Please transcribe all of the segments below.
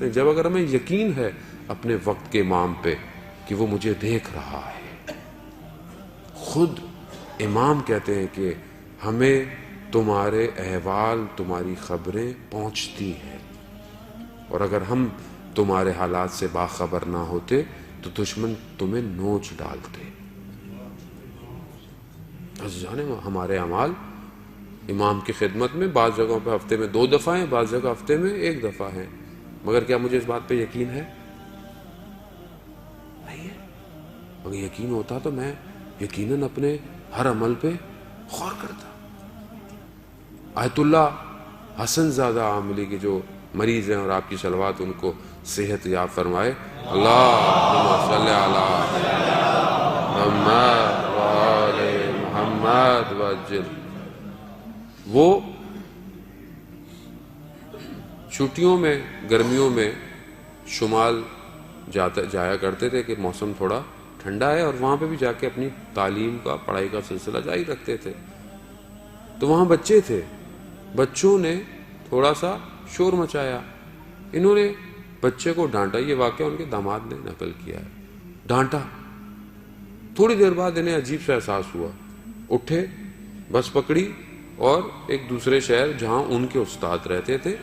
جب اگر ہمیں یقین ہے اپنے وقت کے امام پہ کہ وہ مجھے دیکھ رہا ہے. خود امام کہتے ہیں کہ ہمیں تمہارے احوال تمہاری خبریں پہنچتی ہیں، اور اگر ہم تمہارے حالات سے باخبر نہ ہوتے تو دشمن تمہیں نوچ ڈالتے. جانے ہمارے اعمال امام کی خدمت میں بعض جگہوں پہ ہفتے میں 2 دفعہ ہیں، بعض جگہ ہفتے میں 1 دفعہ ہیں، مگر کیا مجھے اس بات پہ یقین ہے؟ نہیں ہے. اگر یقین ہوتا تو میں یقیناً اپنے ہر عمل پہ غور کرتا. آیت اللہ حسن زادہ عاملی کے جو مریض ہیں، اور آپ کی صلوات ان کو صحت یاب فرمائے. اللہم صلی علی محمد وآل محمد وعجل. وہ چھٹیوں میں گرمیوں میں شمال جایا کرتے تھے کہ موسم تھوڑا ٹھنڈا ہے، اور وہاں پہ بھی جا کے اپنی تعلیم کا پڑھائی کا سلسلہ جاری رکھتے تھے. تو وہاں بچے تھے، بچوں نے تھوڑا سا شور مچایا، انہوں نے بچے کو ڈانٹا. یہ واقعہ ان کے داماد نے نقل کیا ہے. ڈانٹا، تھوڑی دیر بعد انہیں عجیب سا احساس ہوا، اٹھے، بس پکڑی اور ایک دوسرے شہر جہاں ان کے استاد رہتے تھے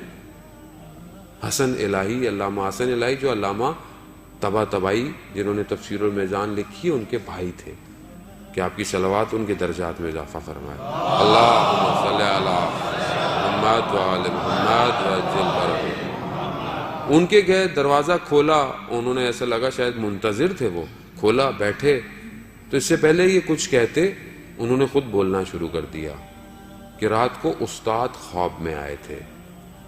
حسن الہی، علامہ حسن الہی، جو علامہ طباطبائی جنہوں نے تفسیر المیزان لکھی ان کے بھائی تھے، کہ آپ کی صلوات ان کے درجات میں اضافہ فرمائے. اللہم صلی علی محمد وآل محمد وعجل فرجہ. ان کے گئے، دروازہ کھولا، انہوں نے ایسا لگا شاید منتظر تھے، وہ کھولا، بیٹھے. تو اس سے پہلے یہ کچھ کہتے انہوں نے خود بولنا شروع کر دیا کہ رات کو استاد خواب میں آئے تھے.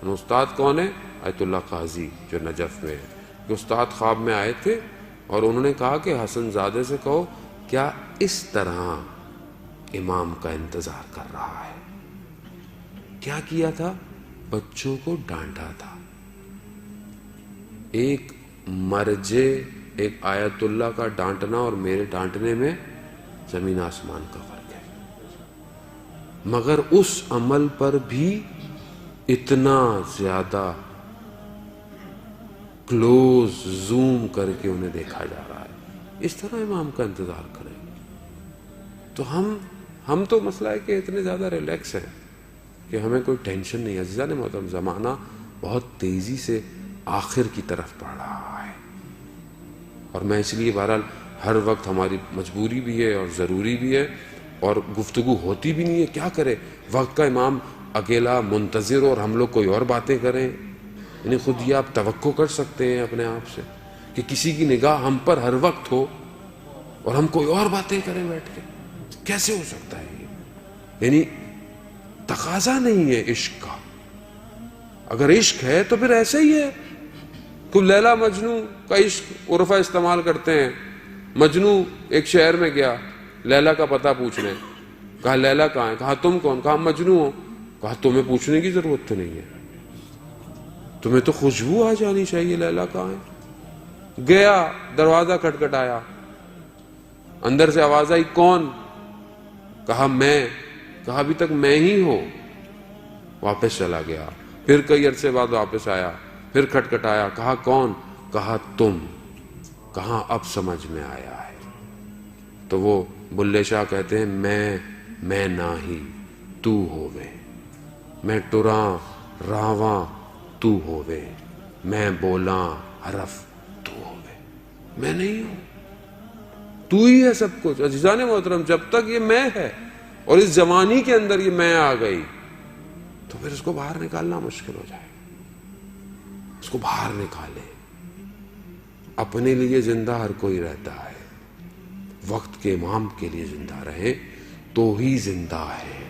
استاد کون ہے؟ آیت اللہ قاضی جو نجف میں ہے. کہ استاد خواب میں آئے تھے اور انہوں نے کہا کہ حسن زادے سے کہو کیا اس طرح امام کا انتظار کر رہا ہے. کیا کیا تھا؟ بچوں کو ڈانٹا تھا. ایک مرجے، ایک آیت اللہ کا ڈانٹنا اور میرے ڈانٹنے میں زمین آسمان کا فرق ہے. مگر اس عمل پر بھی اتنا زیادہ کلوز زوم کر کے انہیں دیکھا جا رہا ہے. اس طرح امام کا انتظار کریں. تو ہم تو مسئلہ ہے کہ اتنے زیادہ ریلیکس ہیں کہ ہمیں کوئی ٹینشن نہیں. عزیزان محترم، زمانہ بہت تیزی سے آخر کی طرف بڑھ رہا ہے، اور میں اس لیے بہرحال ہر وقت ہماری مجبوری بھی ہے اور ضروری بھی ہے، اور گفتگو ہوتی بھی نہیں ہے. کیا کرے؟ وقت کا امام اکیلا منتظر اور ہم لوگ کوئی اور باتیں کریں. یعنی خود یہ آپ توقع کر سکتے ہیں اپنے آپ سے کہ کسی کی نگاہ ہم پر ہر وقت ہو اور ہم کوئی اور باتیں کریں بیٹھ کے؟ کیسے ہو سکتا ہے یہ؟ یعنی تقاضا نہیں ہے عشق کا. اگر عشق ہے تو پھر ایسے ہی ہے. کوئی لیلا مجنو کا عشق عرفہ استعمال کرتے ہیں. مجنو ایک شہر میں گیا لیلا کا پتہ پوچھنے، کہا لیلا کہاں ہے؟ کہا تم کون؟ کہا مجنو ہو. کہا تمہیں پوچھنے کی ضرورت تو نہیں ہے، تمہیں تو خوشبو آ جانی چاہیے لیلا کہاں ہے. گیا، دروازہ کھٹکھٹایا، اندر سے آواز آئی کون؟ کہا میں. کہا ابھی تک میں ہی ہوں. واپس چلا گیا. پھر کئی عرصے بعد واپس آیا، پھر کھٹکھٹایا، کہا کون؟ کہا تم. کہاں اب سمجھ میں آیا ہے. تو وہ بلے شاہ کہتے ہیں میں ناہی تو ہووے، میں ٹراں راواں تو ہووے، میں بولاں حرف تو ہووے. میں نہیں ہوں، تو ہی ہے سب کچھ. عزیزان محترم، جب تک یہ میں ہے اور اس جوانی کے اندر یہ میں آ گئی تو پھر اس کو باہر نکالنا مشکل ہو جائے. اس کو باہر نکالے. اپنے لیے زندہ ہر کوئی رہتا ہے، وقت کے امام کے لیے زندہ رہے تو ہی زندہ ہے.